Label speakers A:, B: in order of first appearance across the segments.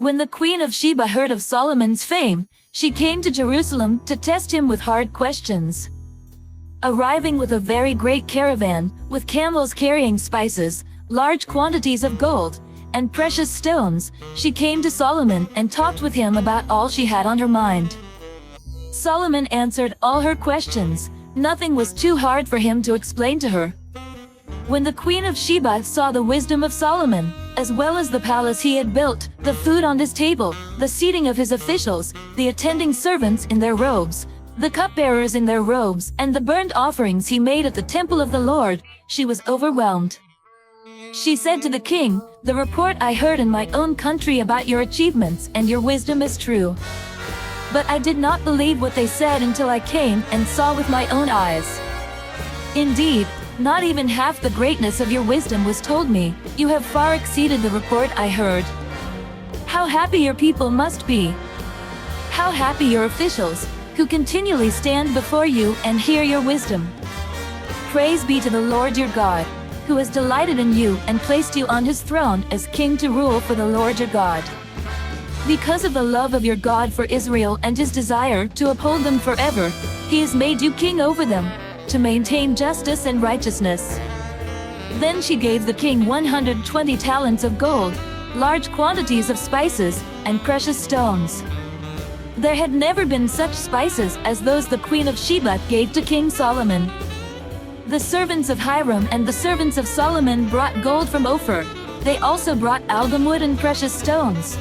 A: When the Queen of Sheba heard of Solomon's fame, she came to Jerusalem to test him with hard questions. Arriving with a very great caravan, with camels carrying spices, large quantities of gold, and precious stones, she came to Solomon and talked with him about all she had on her mind. Solomon answered all her questions. Nothing was too hard for him to explain to her. When the Queen of Sheba saw the wisdom of Solomon, as well as the palace he had built, the food on his table, the seating of his officials, the attending servants in their robes, the cupbearers in their robes, and the burnt offerings he made at the temple of the Lord, she was overwhelmed. She said to the king, "The report I heard in my own country about your achievements and your wisdom is true. But I did not believe what they said until I came and saw with my own eyes. Indeed, not even half the greatness of your wisdom was told me. You have far exceeded the report I heard. How happy your people must be! How happy your officials, who continually stand before you and hear your wisdom. Praise be to the Lord your God, who has delighted in you and placed you on his throne as king to rule for the Lord your God. Because of the love of your God for Israel and his desire to uphold them forever, he has made you king over them, to maintain justice and righteousness." Then she gave the king 120 talents of gold, large quantities of spices, and precious stones. There had never been such spices as those the Queen of Sheba gave to King Solomon. The servants of Hiram and the servants of Solomon brought gold from Ophir. They also brought algum wood and precious stones.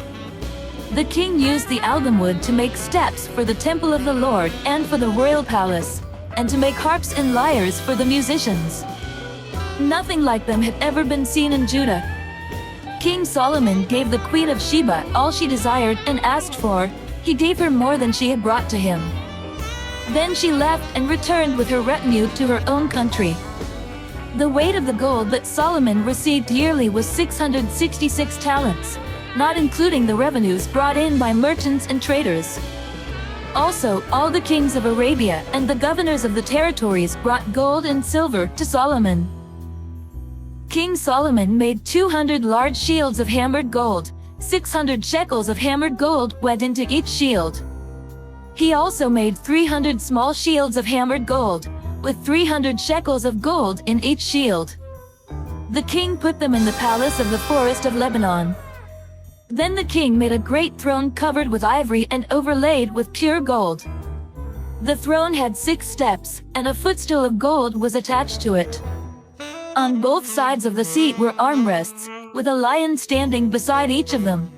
A: The king used the algum wood to make steps for the temple of the Lord and for the royal palace, and to make harps and lyres for the musicians. Nothing like them had ever been seen in Judah. King Solomon gave the Queen of Sheba all she desired and asked for. He gave her more than she had brought to him. Then she left and returned with her retinue to her own country. The weight of the gold that Solomon received yearly was 666 talents, not including the revenues brought in by merchants and traders. Also, all the kings of Arabia and the governors of the territories brought gold and silver to Solomon. King Solomon made 200 large shields of hammered gold. 600 shekels of hammered gold went into each shield. He also made 300 small shields of hammered gold, with 300 shekels of gold in each shield. The king put them in the palace of the forest of Lebanon. Then the king made a great throne covered with ivory and overlaid with pure gold. The throne had 6 steps, and a footstool of gold was attached to it. On both sides of the seat were armrests, with a lion standing beside each of them.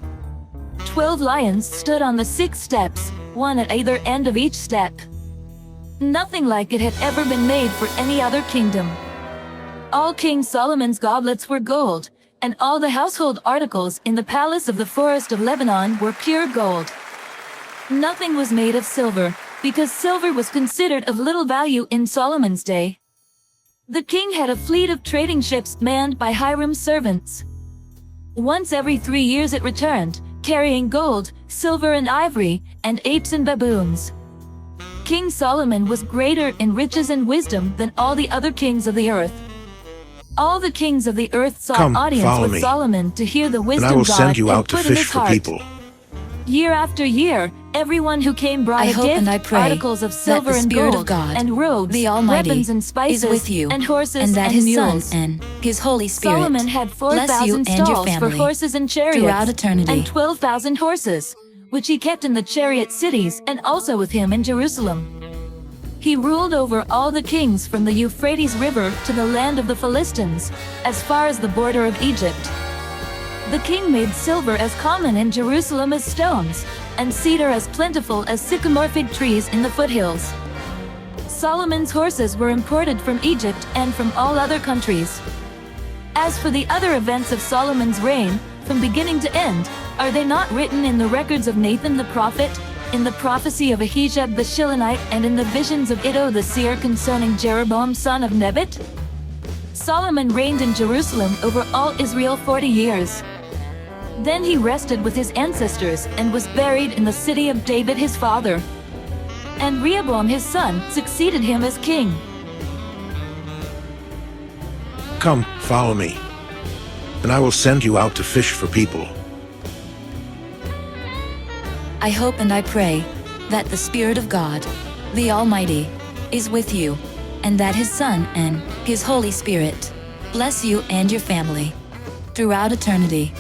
A: 12 lions stood on the 6 steps, one at either end of each step. Nothing like it had ever been made for any other kingdom. All King Solomon's goblets were gold, and all the household articles in the palace of the forest of Lebanon were pure gold. Nothing was made of silver, because silver was considered of little value in Solomon's day. The king had a fleet of trading ships manned by Hiram's servants. Once every 3 years it returned, carrying gold, silver and ivory, and apes and baboons. King Solomon was greater in riches and wisdom than all the other kings of the earth. All the kings of the earth sought audience with Solomon to hear the wisdom God had put in his heart. Year after year, everyone who came brought a gift, articles of silver and gold, and robes, weapons and spices, and horses and mules.
B: And his Holy Spirit
A: Solomon had 4,000 stalls for horses and chariots, and 12,000 horses, which he kept in the chariot cities and also with him in Jerusalem. He ruled over all the kings from the Euphrates River to the land of the Philistines, as far as the border of Egypt. The king made silver as common in Jerusalem as stones, and cedar as plentiful as sycamore fig trees in the foothills. Solomon's horses were imported from Egypt and from all other countries. As for the other events of Solomon's reign, from beginning to end, are they not written in the records of Nathan the prophet, in the prophecy of Ahijah the Shilonite, and in the visions of Iddo the seer concerning Jeroboam son of Nebat? Solomon reigned in Jerusalem over all Israel 40 years. Then he rested with his ancestors and was buried in the city of David his father. And Rehoboam his son succeeded him as king.
C: Come, follow me, and I will send you out to fish for people.
A: I hope and I pray that the Spirit of God, the Almighty, is with you, and that His Son and His Holy Spirit bless you and your family throughout eternity.